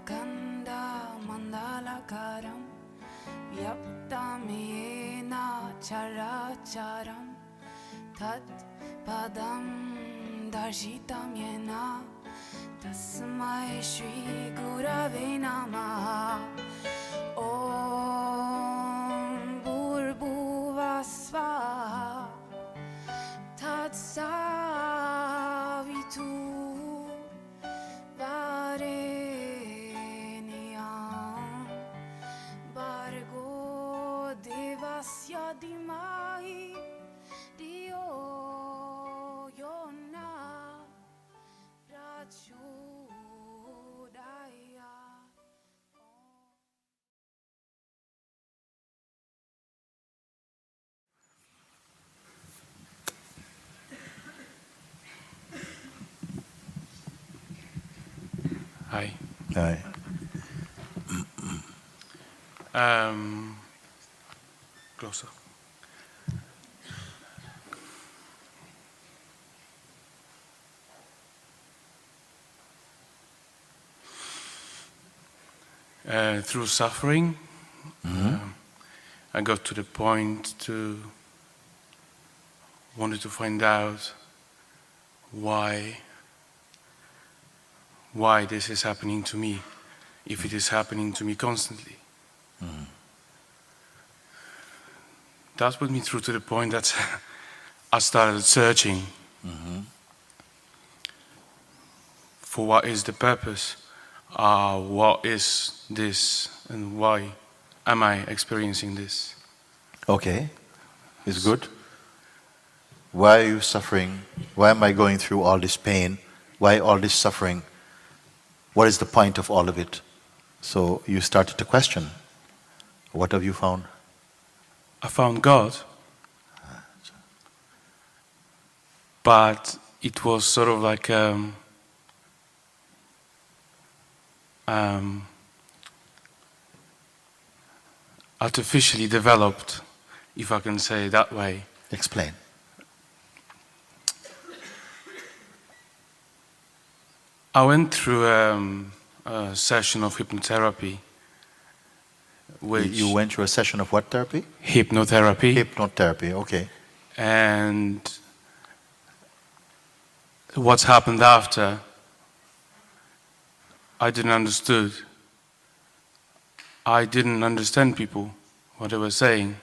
ganda mandalakaram vyaptamena characharam tat padam darshitam yena tasmai shri gurave namaha. Om Bhurbhuva Svaha Tatsavitu Varenyam Bhargo Devasya Dhimahi Dio Yona Prachodaya. Hi. Hi. Closer. Through suffering, I got to the point wanted to find out why this is happening to me, if it is happening to me constantly. That put me through to the point that I started searching for what is the purpose, what is this, and why am I experiencing this? Okay, it's good. Why are you suffering? Why am I going through all this pain? Why all this suffering? What is the point of all of it? So you started to question. What have you found? I found God, but it was sort of like artificially developed, if I can say it that way. Explain. I went through a session of hypnotherapy. You went through a session of what therapy? Hypnotherapy. Hypnotherapy, okay. And what's happened after, I didn't understood. I didn't understand people, what they were saying.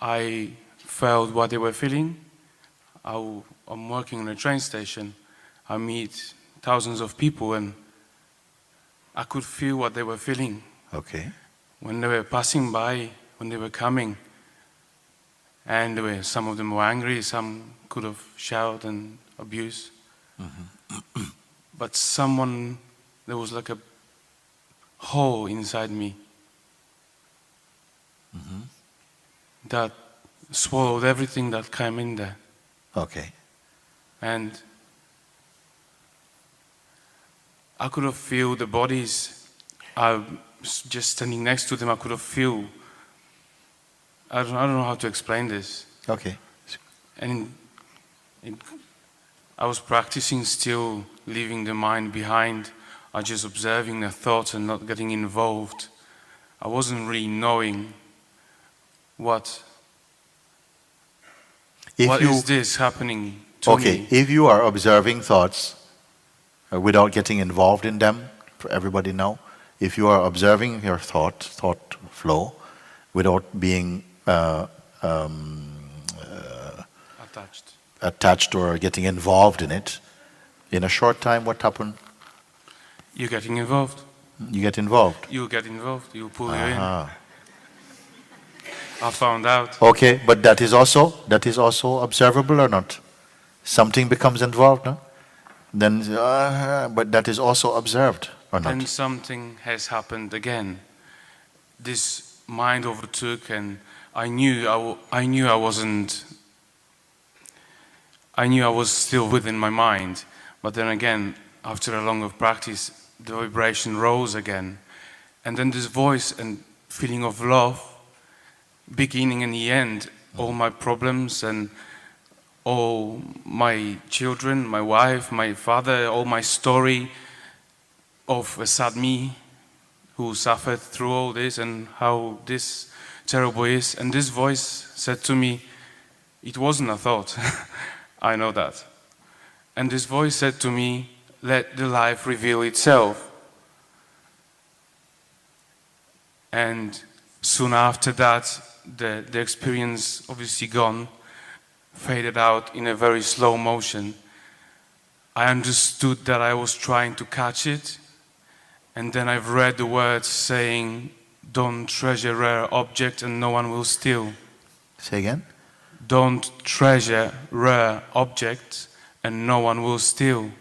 I felt what they were feeling. I'm working in a train station. I meet thousands of people and I could feel what they were feeling. Okay. When they were passing by, when they were coming, and some of them were angry, some could have shouted and abused. But there was like a hole inside me that swallowed everything that came in there. Okay. And I could have feel the bodies. I was just standing next to them. I could have feel. I don't know how to explain this. Okay. And I was practicing still, leaving the mind behind. I was just observing the thoughts and not getting involved. I wasn't really knowing what is this happening to me. Okay, if you are observing thoughts without getting involved in them, for everybody now, if you are observing your thought flow without being attached or getting involved in it, in a short time, what happened? You're getting involved. You get involved. You get involved. You pull you in. I found out. Okay, but that is also observable or not? Something becomes involved, no? Then, but that is also observed or not? Then something has happened again. This mind overtook, and I knew I was still within my mind. But then again, after a long of practice, the vibration rose again, and then this voice and feeling of love, beginning and the end, all my problems and all my children, my wife, my father, all my story, of a sad me who suffered through all this and how this terrible is. And this voice said to me, it wasn't a thought, I know that. And this voice said to me, let the life reveal itself. And soon after that, the experience obviously gone, faded out in a very slow motion. I understood that I was trying to catch it, and then I've read the words saying, don't treasure rare objects and no one will steal. Say again? Don't treasure rare objects and no one will steal.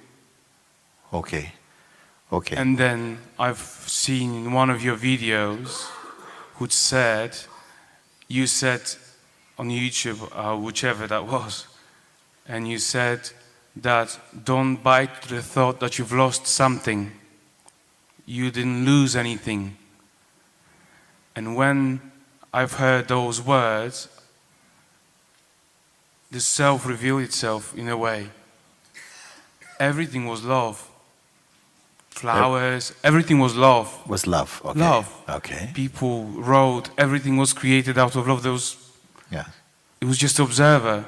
Okay. Okay. And then I've seen in one of your videos who said, you said on YouTube, whichever that was, and you said that don't bite the thought that you've lost something. You didn't lose anything. And when I've heard those words, the self revealed itself in a way. Everything was love. Flowers, everything was love. Was love. Okay. Love. Okay. People wrote, everything was created out of love. Yeah. It was just observer.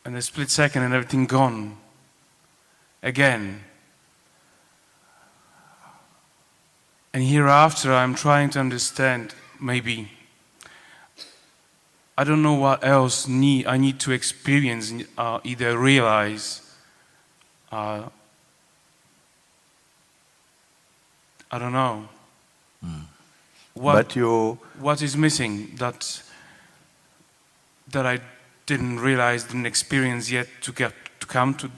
And a split second and everything gone. Again. And hereafter I'm trying to understand, maybe, I don't know what else I need to experience, either realize, I don't know. What is missing that I didn't realize, didn't experience yet to come to?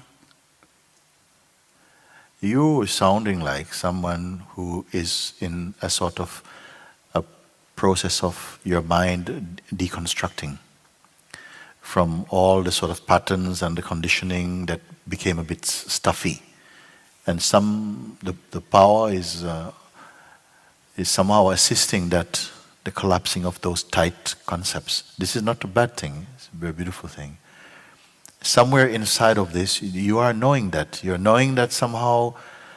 You sounding like someone who is in a sort of a process of your mind deconstructing from all the sort of patterns and the conditioning that became a bit stuffy. And the power is somehow assisting that, the collapsing of those tight concepts. This is not a bad thing, it's a very beautiful thing. Somewhere inside of this, you are knowing that. You're knowing that somehow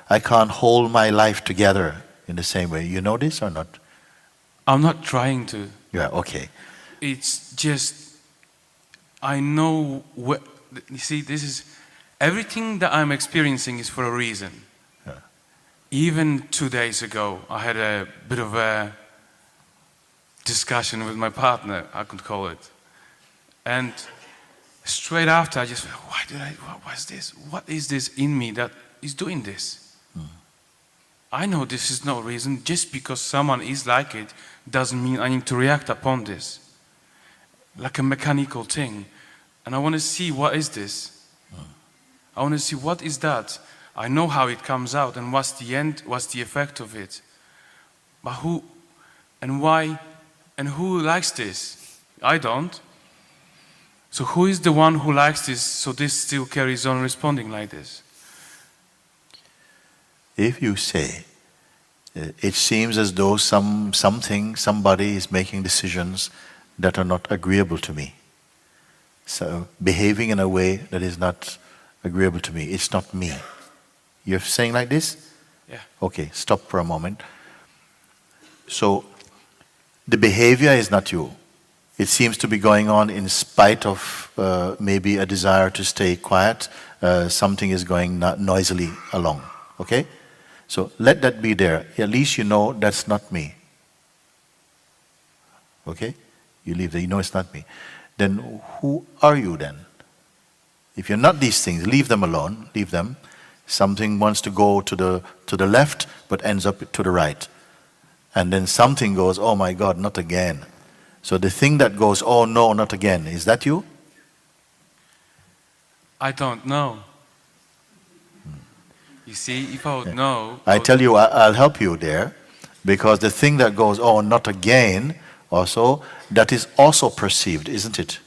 I can't hold my life together in the same way. You know this or not? I'm not trying to. Yeah, okay. It's just, I know, you see, this is, everything that I'm experiencing is for a reason. Yeah. Even 2 days ago, I had a bit of a discussion with my partner, I could call it. And straight after, I just felt, what's this? What is this in me that is doing this? I know this is no reason. Just because someone is like it, doesn't mean I need to react upon this. Like a mechanical thing. And I want to see, what is this? I want to see, what is that? I know how it comes out and what's the end, what's the effect of it. But who and why and who likes this? I don't. So who is the one who likes this, so this still carries on responding like this? If you say, it seems as though somebody is making decisions that are not agreeable to me. So behaving in a way that is not agreeable to me, it's not me. You're saying like this? Yeah. Okay, stop for a moment. So the behavior is not you. It seems to be going on in spite of maybe a desire to stay quiet. Something is going noisily along. Okay? So let that be there. At least you know that's not me. Okay? You leave there, you know it's not me. Then who are you then? If you're not these things, leave them alone. Leave them. Something wants to go to the left, but ends up to the right. And then something goes, oh my God, not again. So the thing that goes, oh no, not again, is that you? I don't know. You see, if I would know... I tell you, I'll help you there, because the thing that goes, oh, not again, also, that is also perceived, isn't it?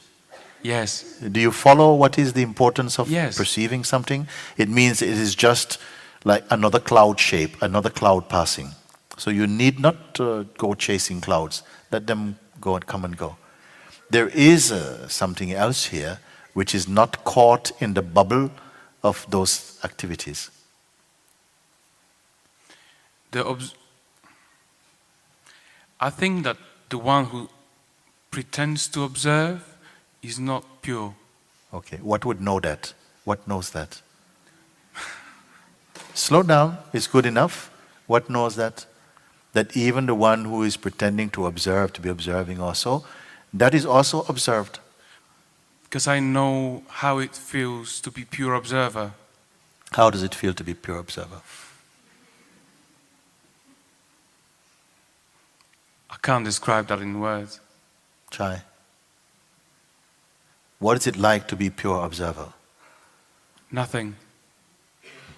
Yes. Do you follow what is the importance of Yes. perceiving something? It means it is just like another cloud shape, another cloud passing. So you need not go chasing clouds. Let them go and come and go. There is something else here which is not caught in the bubble of those activities. I think that the one who pretends to observe is not pure. Okay, what would know that? What knows that? Slow down, it's good enough. What knows that? That even the one who is pretending to observe, to be observing also, that is also observed. Because I know how it feels to be pure observer. How does it feel to be pure observer? I can't describe that in words. Try. What is it like to be pure observer? Nothing.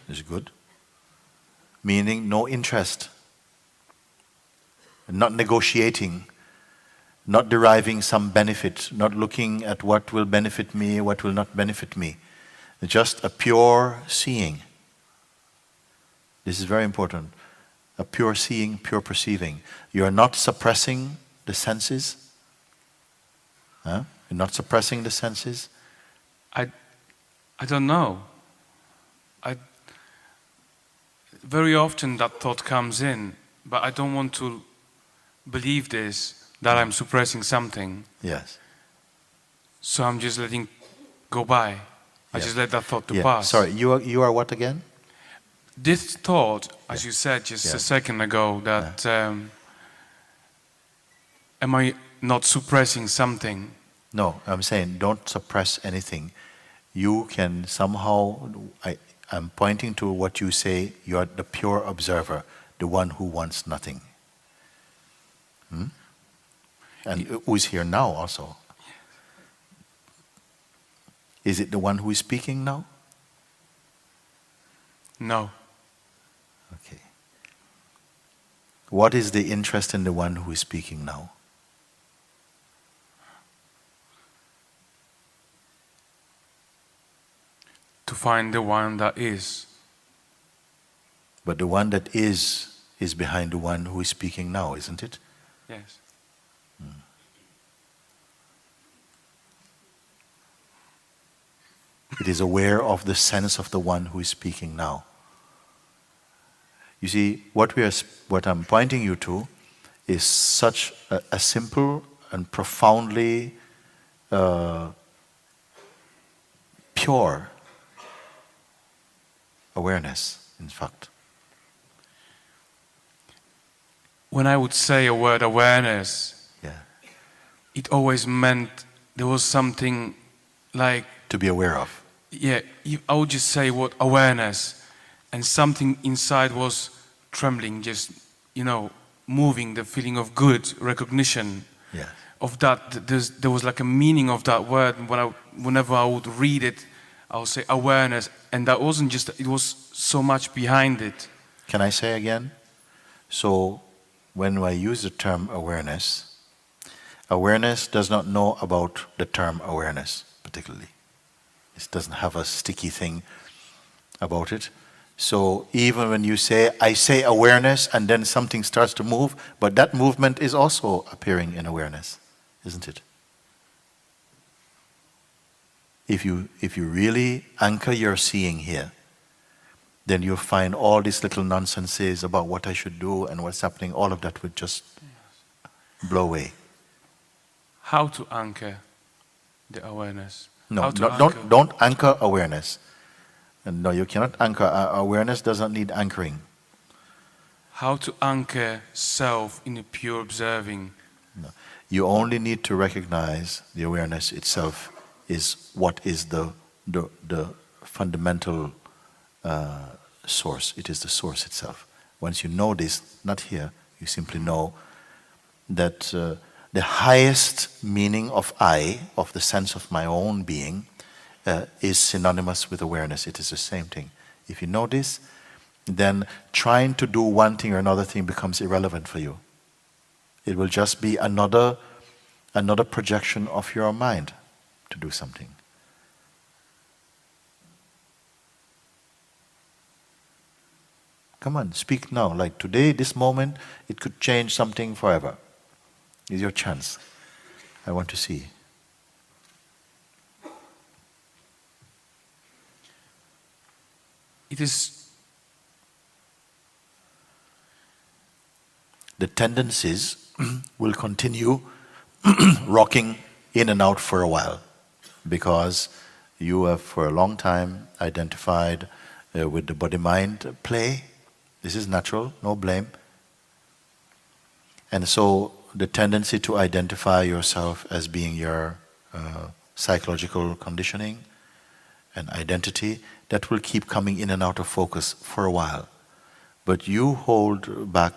Is good. Meaning no interest. Not negotiating. Not deriving some benefit. Not looking at what will benefit me, what will not benefit me. Just a pure seeing. This is very important. A pure seeing, pure perceiving. You are not suppressing the senses. Huh? You're not suppressing the senses. I don't know. Very often that thought comes in, but I don't want to believe this, that I'm suppressing something. Yes. So I'm just letting go by. I just let that thought to Yeah. pass. Sorry, you are what again? This thought, as you said just a second ago, that am I not suppressing something? No, I'm saying don't suppress anything. You can somehow, I'm pointing to what you say, you are the pure observer, the one who wants nothing. And who is here now also? Is it the one who is speaking now? No. Okay. What is the interest in the one who is speaking now? To find the one that is. But the one that is behind the one who is speaking now, isn't it? Yes. It is aware of the sense of the one who is speaking now. You see, what I'm pointing you to is such a simple and profoundly pure awareness, in fact. When I would say a word awareness, it always meant there was something like... To be aware of. Yeah, I would just say what awareness, and something inside was trembling, just, moving, the feeling of good, recognition of that. There was like a meaning of that word. Whenever I would read it, I would say awareness, and that wasn't just, it was so much behind it. Can I say again? So, when I use the term awareness, awareness does not know about the term awareness particularly. It doesn't have a sticky thing about it. So even when you say, I say awareness, and then something starts to move, but that movement is also appearing in awareness, isn't it? If you really anchor your seeing here, then you'll find all these little nonsenses about what I should do and what's happening, all of that would just blow away. How to anchor the awareness? No, don't anchor awareness. No, you cannot anchor. Awareness doesn't need anchoring. How to anchor self in a pure observing? No. You only need to recognize the awareness itself is what is the fundamental source. It is the source itself. Once you know this, not here, you simply know that the highest meaning of I, of the sense of my own being, is synonymous with awareness. It is the same thing. If you know this, then trying to do one thing or another thing becomes irrelevant for you. It will just be another projection of your mind to do something. Come on, speak now. Like today, this moment, it could change something forever. It's your chance. I want to see. It is the tendencies will continue rocking in and out for a while, because you have for a long time identified with the body-mind play. This is natural, no blame. And so the tendency to identify yourself as being your psychological conditioning and identity, that will keep coming in and out of focus for a while. But you hold back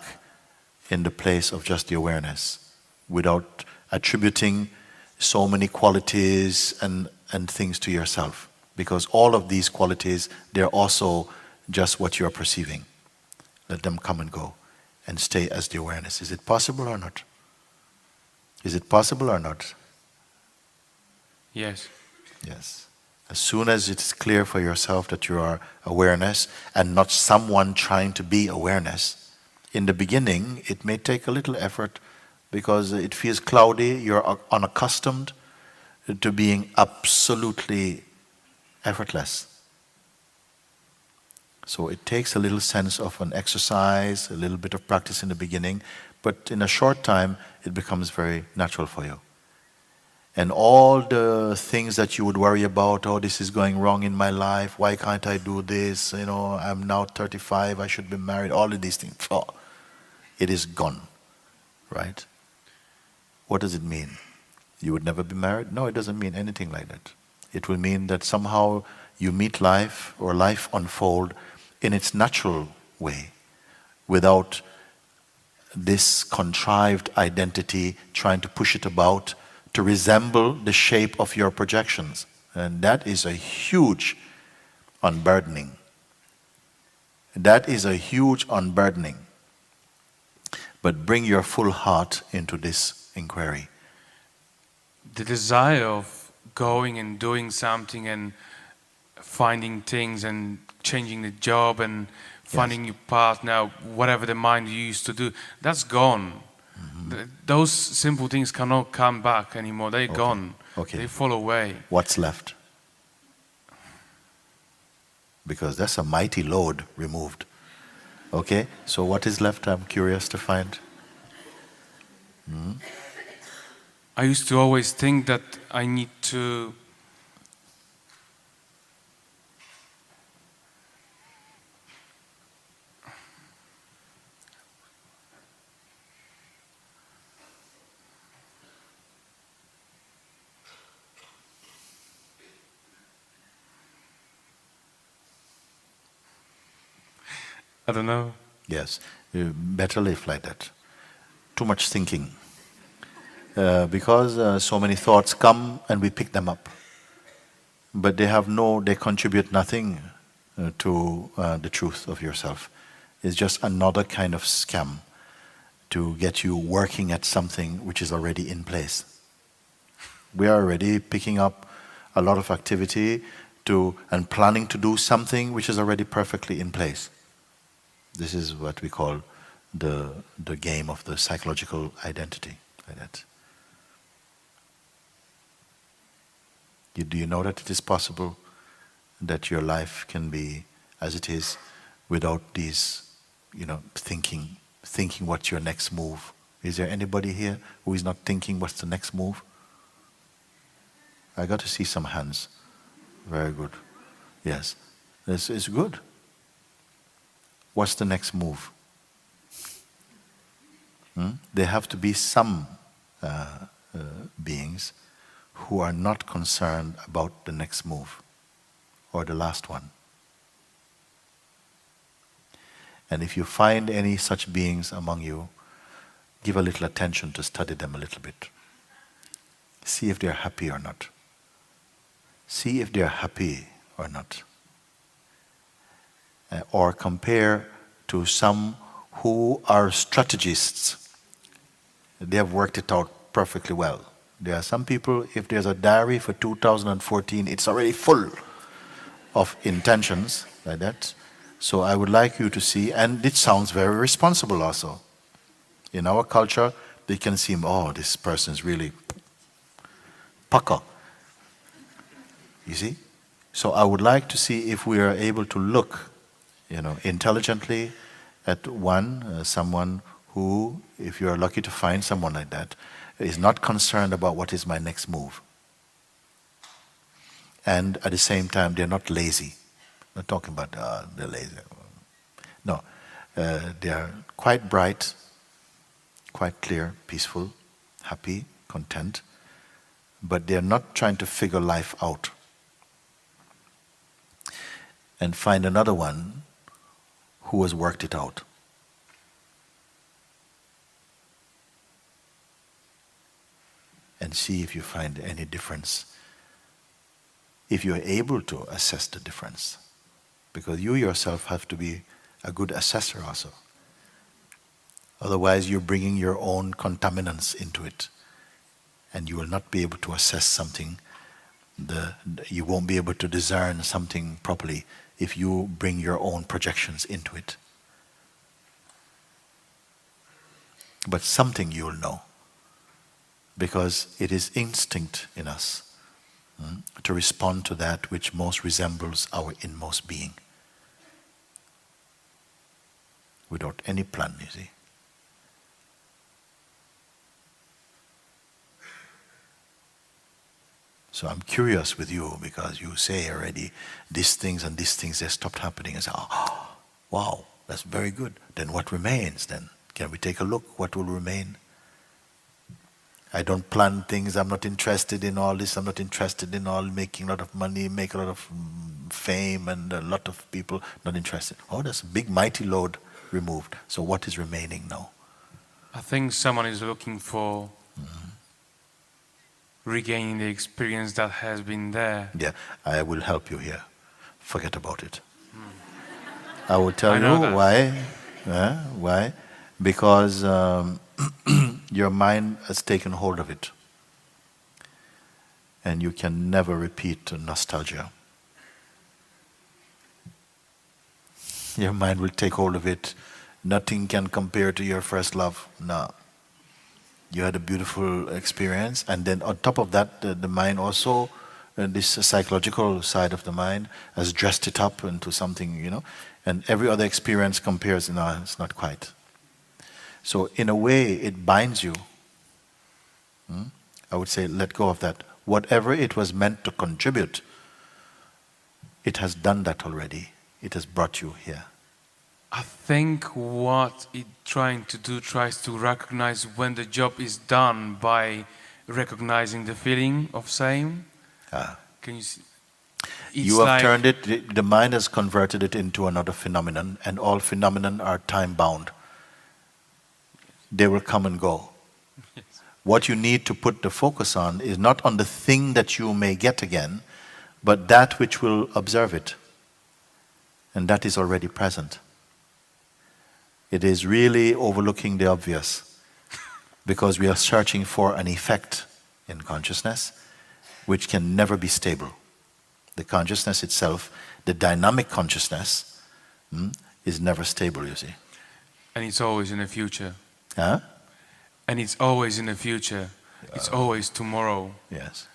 in the place of just the awareness, without attributing so many qualities and things to yourself. Because all of these qualities, they're also just what you're perceiving. Let them come and go, and stay as the awareness. Is it possible or not? Is it possible or not? Yes. Yes. As soon as it's clear for yourself that you are awareness and not someone trying to be awareness, in the beginning it may take a little effort because it feels cloudy, you're unaccustomed to being absolutely effortless. So it takes a little sense of an exercise, a little bit of practice in the beginning, but in a short time it becomes very natural for you. And all the things that you would worry about, oh, this is going wrong in my life, why can't I do this, I'm now 35, I should be married, all of these things, oh, it is gone, right? What does it mean? You would never be married? No, it doesn't mean anything like that. It will mean that somehow you meet life, or life unfold in its natural way, without this contrived identity trying to push it about to resemble the shape of your projections. And that is a huge unburdening. That is a huge unburdening. But bring your full heart into this inquiry. The desire of going and doing something and finding things and changing the job and finding your partner, whatever the mind used to do, that's gone. Those simple things cannot come back anymore. They're gone. Okay. They fall away. What's left? Because that's a mighty load removed. Okay, so what is left? I'm curious to find. I used to always think that I need to I don't know. Yes, better live like that. Too much thinking. Because so many thoughts come and we pick them up. But they contribute nothing to the truth of yourself. It's just another kind of scam to get you working at something which is already in place. We are already picking up a lot of activity and planning to do something which is already perfectly in place. This is what we call the game of the psychological identity, like that. Do you know that it is possible that your life can be as it is without these, thinking what's your next move? Is there anybody here who is not thinking what's the next move? I got to see some hands. Very good. Yes, this is good. What's the next move? There have to be some beings who are not concerned about the next move or the last one. And if you find any such beings among you, give a little attention to study them a little bit. See if they're happy or not. See if they're happy or not. Or compare to some who are strategists. They have worked it out perfectly well. There are some people, if there's a diary for 2014, it's already full of intentions like that. So I would like you to see, and it sounds very responsible also. In our culture, they can seem, oh, this person is really pucker. You see? So I would like to see if we are able to look, intelligently at someone who, if you are lucky to find someone like that, is not concerned about what is my next move. And at the same time, they're not lazy. I'm not talking about they're lazy. No, they are quite bright, quite clear, peaceful, happy, content, but they're not trying to figure life out. And find another one who has worked it out. And see if you find any difference. If you're able to assess the difference. Because you yourself have to be a good assessor also. Otherwise you're bringing your own contaminants into it. And you will not be able to assess something. You won't be able to discern something properly if you bring your own projections into it. But something you'll know. Because it is instinct in us to respond to that which most resembles our inmost being. Without any plan, you see. So I'm curious with you because you say already these things and these things, they stopped happening. And say, oh, wow, that's very good. Then what remains then? Can we take a look? What will remain? I don't plan things, I'm not interested in all this, I'm not interested in all making a lot of money, make a lot of fame and a lot of people, not interested. Oh, that's a big mighty load removed. So what is remaining now? I think someone is looking for regaining the experience that has been there. Yeah, I will help you here. Forget about it. I will tell you why. Why? Because your mind has taken hold of it. And you can never repeat nostalgia. Your mind will take hold of it. Nothing can compare to your first love. No. You had a beautiful experience, and then on top of that, the mind also, this psychological side of the mind, has dressed it up into something, and every other experience compares, no, it's not quite. So in a way, it binds you. I would say, let go of that. Whatever it was meant to contribute, it has done that already. It has brought you here. I think what it's trying to do tries to recognize when the job is done by recognizing the feeling of same. Can you see? You have turned it, the mind has converted it into another phenomenon, and all phenomena are time-bound. They will come and go. Yes. What you need to put the focus on is not on the thing that you may get again, but that which will observe it. And that is already present. It is really overlooking the obvious, because we are searching for an effect in consciousness which can never be stable. The consciousness itself, the dynamic consciousness, is never stable, you see. And it's always in the future. Huh? And it's always in the future. It's always tomorrow. Yes.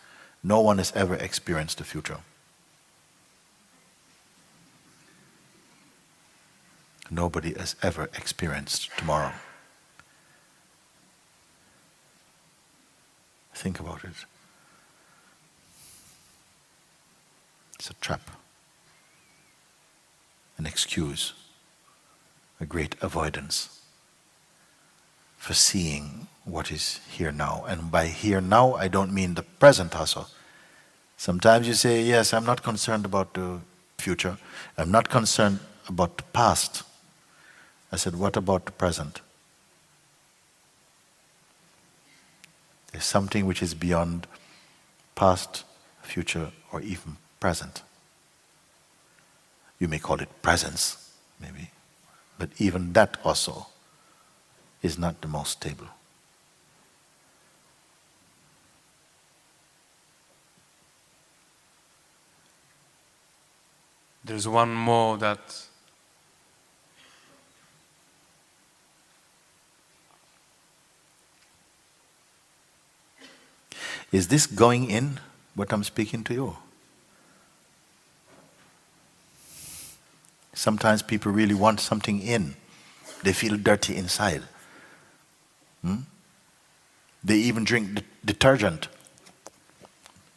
No one has ever experienced the future. Nobody has ever experienced tomorrow. Think about it. It's a trap, an excuse, a great avoidance for seeing what is here now. And by here now, I don't mean the present also. Sometimes you say, yes, I'm not concerned about the future. I'm not concerned about the past. I said, what about the present? There's something which is beyond past, future, or even present. You may call it presence, maybe. But even that also is not the most stable. There's one more that is this going in what I'm speaking to you? Sometimes people really want something in. They feel dirty inside. They even drink detergent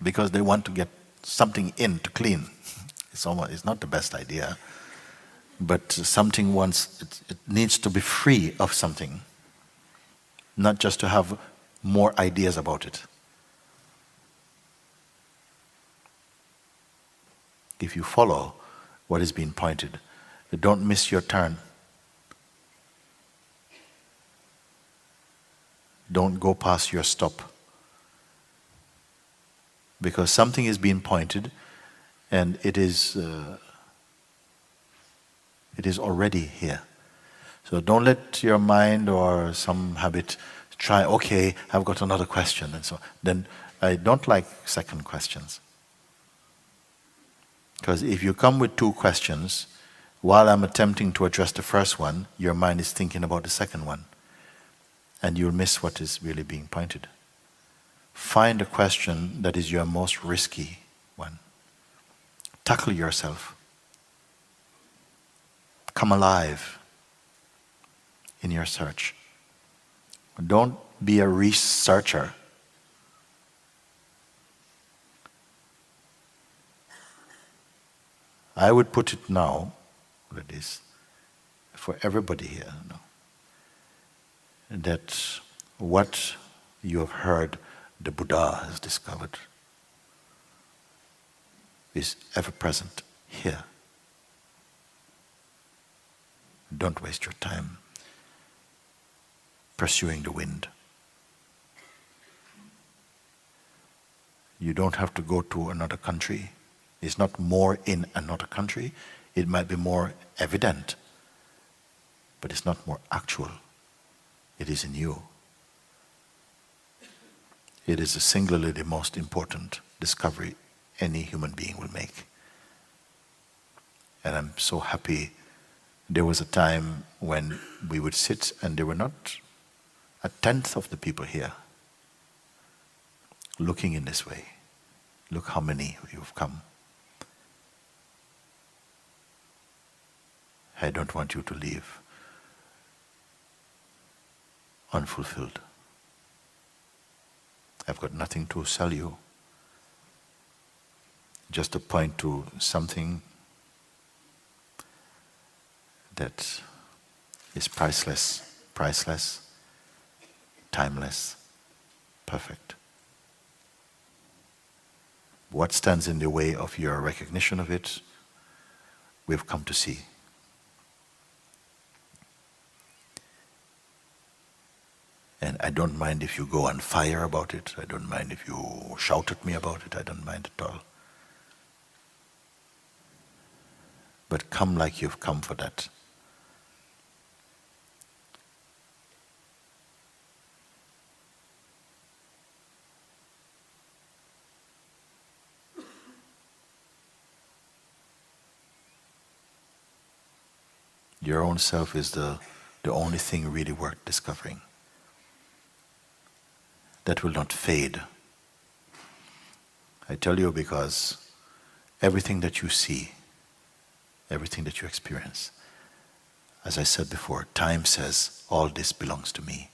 because they want to get something in to clean. It's not the best idea, but something it needs to be free of something, not just to have more ideas about it. If you follow what is being pointed, don't miss your turn. Don't go past your stop. Because something is being pointed and it is already here. So don't let your mind or some habit try, okay, I've got another question and so. Then I don't like second questions. Because if you come with two questions, while I'm attempting to address the first one, your mind is thinking about the second one. And you'll miss what is really being pointed. Find a question that is your most risky one. Tackle yourself. Come alive in your search. Don't be a researcher. I would put it now, that is, for everybody here, that what you have heard the Buddha has discovered is ever present here. Don't waste your time pursuing the wind. You don't have to go to another country. It's not more in another country. It might be more evident, but it's not more actual. It is in you. It is singularly the most important discovery any human being will make. And I'm so happy. There was a time when we would sit and there were not a tenth of the people here looking in this way. Look how many you've come. I don't want you to leave unfulfilled. I've got nothing to sell you. Just to point to something that is priceless, timeless, perfect. What stands in the way of your recognition of it, we've come to see. And I don't mind if you go on fire about it. I don't mind if you shout at me about it. I don't mind at all. But come like you've come for that. Your own self is the only thing really worth discovering. That will not fade. I tell you because everything that you see, everything that you experience, as I said before, time says, all this belongs to me.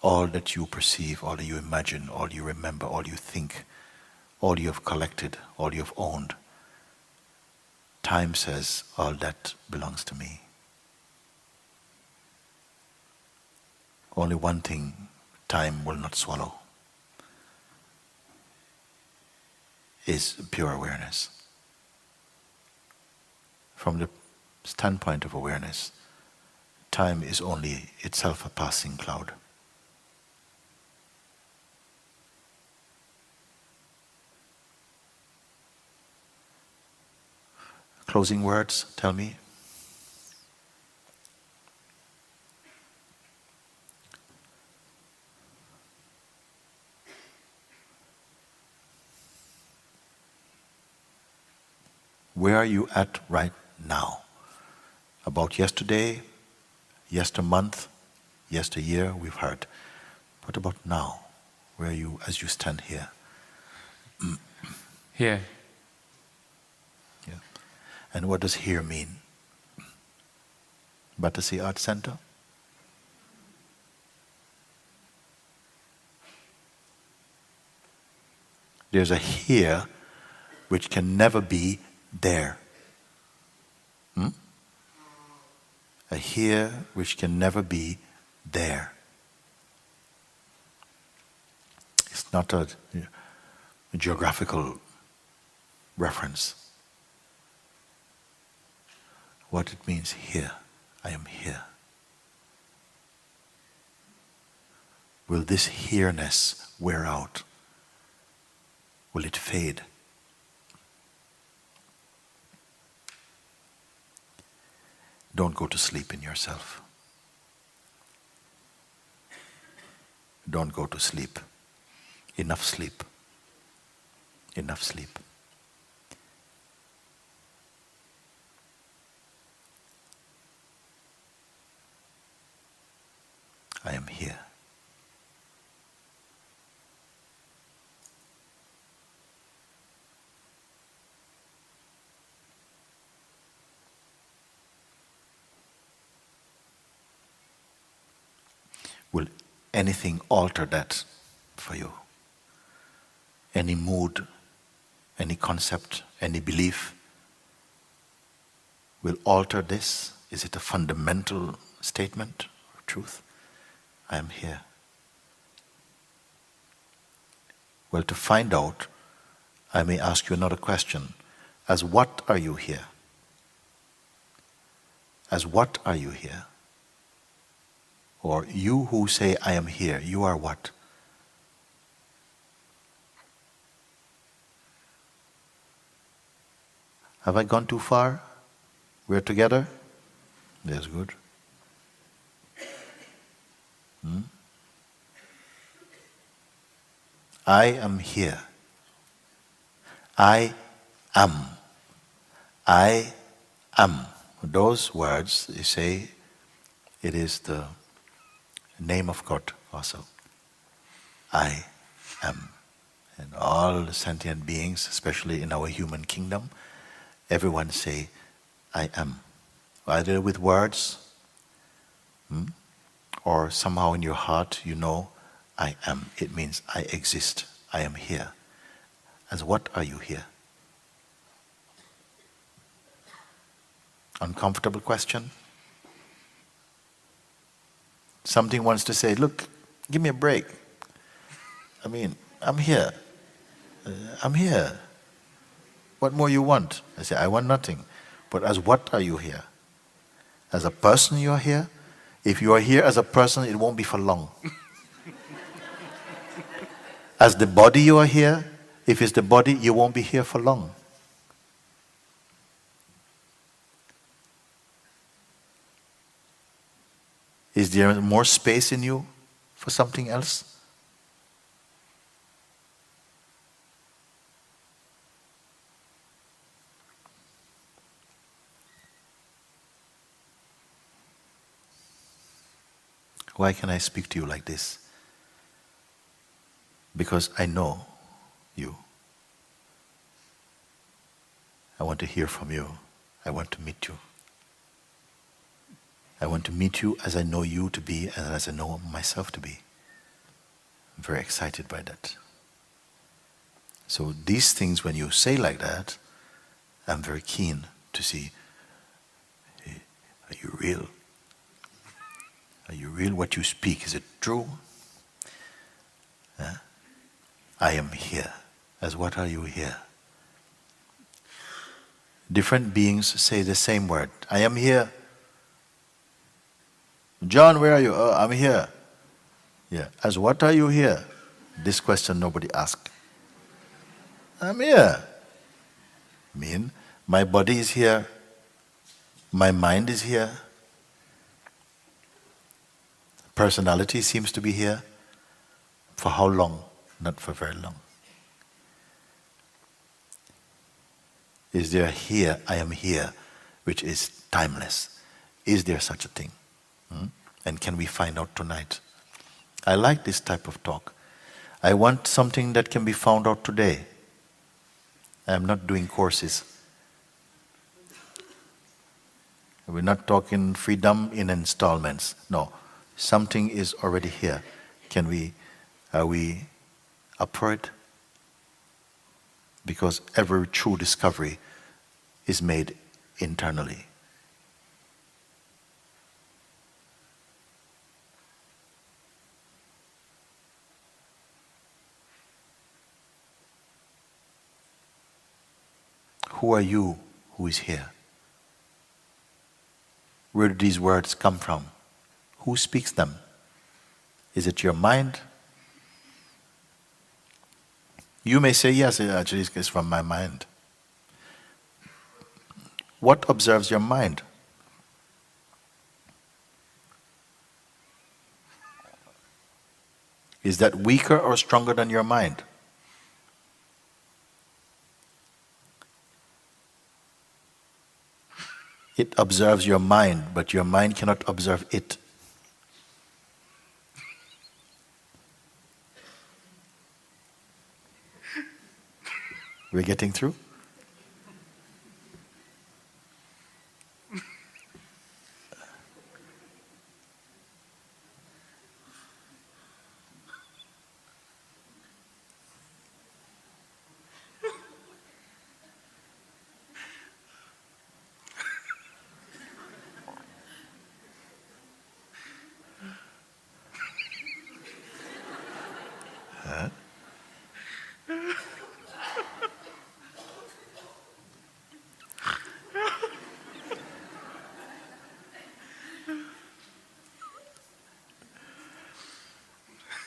All that you perceive, all that you imagine, all you remember, all you think, all you have collected, all you have owned, time says, all that belongs to me. Only one thing time will not swallow is pure awareness. From the standpoint of awareness, time is only itself a passing cloud. Closing words, tell me. Where are you at right now? About yesterday, yestermonth, yesteryear, we've heard. What about now? Where are you as you stand here? Here. Yeah. And what does here mean? Battersea Art Center? There's a here which can never be there. A here which can never be there. It's not a geographical reference. What it means here, I am here. Will this here-ness wear out? Will it fade? Don't go to sleep in yourself. Don't go to sleep. Enough sleep. Enough sleep. I am here. Will anything alter that for you? Any mood, any concept, any belief will alter this? Is it a fundamental statement of truth? I am here. Well, to find out, I may ask you another question. As what are you here? As what are you here? Or you who say, I am here, you are what? Have I gone too far? We're together? That's good. I am here. I am. I am. Those words, you say, it is the name of God also. I am. And all the sentient beings, especially in our human kingdom, everyone say, I am. Either with words, or somehow in your heart you know, I am. It means I exist. I am here. As what are you here? Uncomfortable question? Something wants to say, look, give me a break. I mean, I'm here. I'm here. What more you want? I say, I want nothing. But as what are you here? As a person you are here? If you are here as a person, it won't be for long. As the body you are here, if it's the body, you won't be here for long. Is there more space in you for something else? Why can I speak to you like this? Because I know you. I want to hear from you. I want to meet you. I want to meet you as I know you to be and as I know myself to be. I'm very excited by that. So these things, when you say like that, I'm very keen to see, are you real? Are you real? What you speak, is it true? I am here. As what are you here? Different beings say the same word. I am here. John, where are you? Oh, I'm here. Yeah. As what are you here? This question nobody asked. I'm here. I mean, my body is here. My mind is here. Personality seems to be here. For how long? Not for very long. Is there here, I am here, which is timeless? Is there such a thing? And can we find out tonight? I like this type of talk. I want something that can be found out today. I'm not doing courses. We're not talking freedom in installments. No, something is already here. Are we up for it? because every true discovery is made internally. Who are you who is here? Where do these words come from? Who speaks them? Is it your mind? You may say, yes, actually it's from my mind. What observes your mind? Is that weaker or stronger than your mind? It observes your mind, but your mind cannot observe it. We're getting through?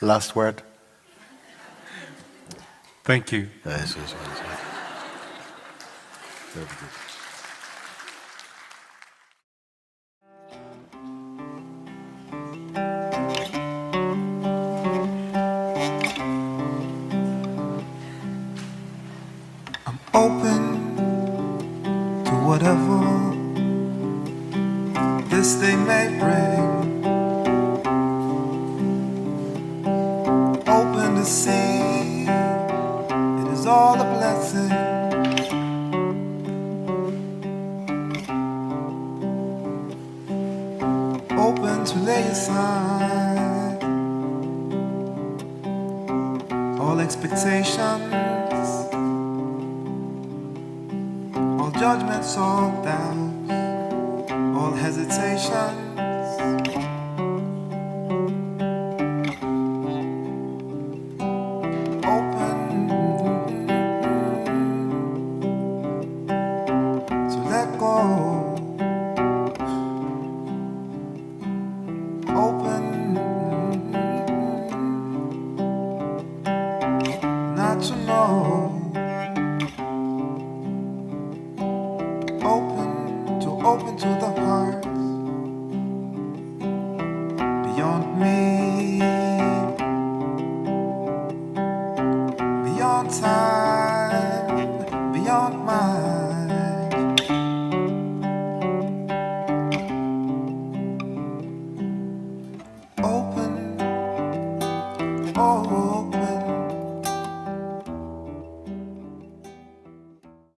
Last word? Thank you. Yes. Very good. I'm open to whatever this day may bring. Open to see it is all a blessing. Open to lay aside all expectations, all judgments, all doubts, all hesitations. Open to let go. Open not to know. Open to the heart beyond me, beyond time, beyond mind. Open, oh,